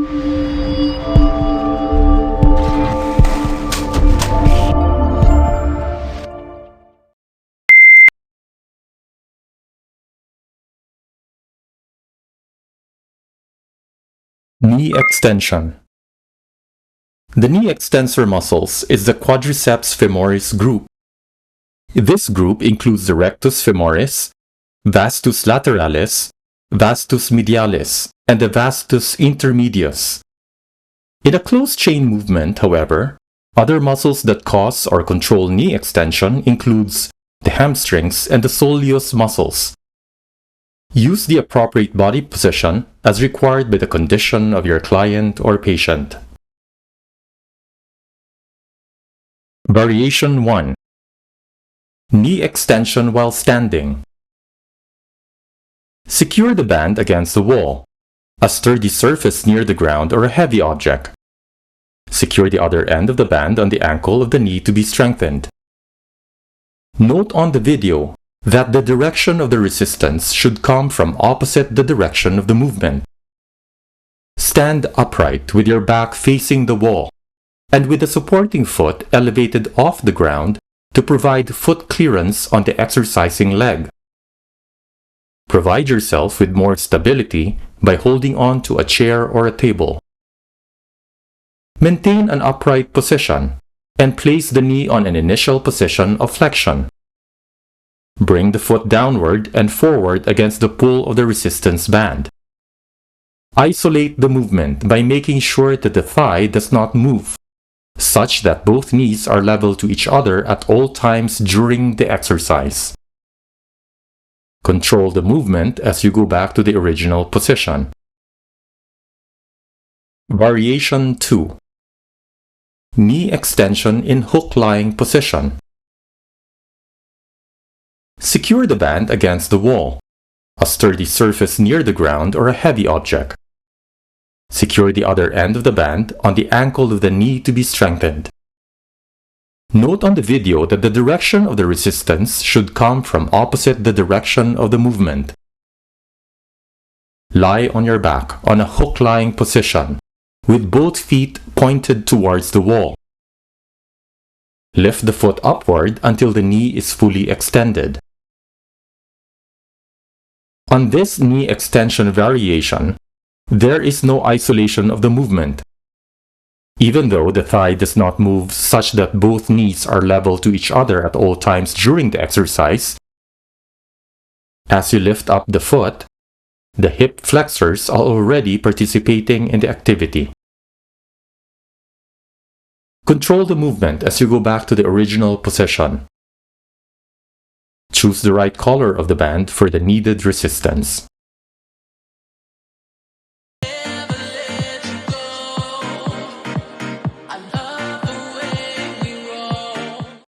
Knee extension. The knee extensor muscles is the quadriceps femoris group. This group includes the rectus femoris, vastus lateralis, vastus medialis, and the vastus intermedius. In a closed chain movement, however, other muscles that cause or control knee extension includes the hamstrings and the soleus muscles. Use the appropriate body position as required by the condition of your client or patient. Variation 1. Knee extension while standing. Secure the band against the wall, a sturdy surface near the ground, or a heavy object. Secure the other end of the band on the ankle of the knee to be strengthened. Note on the video that the direction of the resistance should come from opposite the direction of the movement. Stand upright with your back facing the wall and with the supporting foot elevated off the ground to provide foot clearance on the exercising leg. Provide yourself with more stability by holding on to a chair or a table. Maintain an upright position and place the knee on an initial position of flexion. Bring the foot downward and forward against the pull of the resistance band. Isolate the movement by making sure that the thigh does not move, such that both knees are level to each other at all times during the exercise. Control the movement as you go back to the original position. Variation 2. Knee extension in hook-lying position. Secure the band against the wall, a sturdy surface near the ground, or a heavy object. Secure the other end of the band on the ankle of the knee to be strengthened. Note on the video that the direction of the resistance should come from opposite the direction of the movement. Lie on your back on a hook-lying position, with both feet pointed towards the wall. Lift the foot upward until the knee is fully extended. On this knee extension variation, there is no isolation of the movement. Even though the thigh does not move such that both knees are level to each other at all times during the exercise, as you lift up the foot, the hip flexors are already participating in the activity. Control the movement as you go back to the original position. Choose the right color of the band for the needed resistance.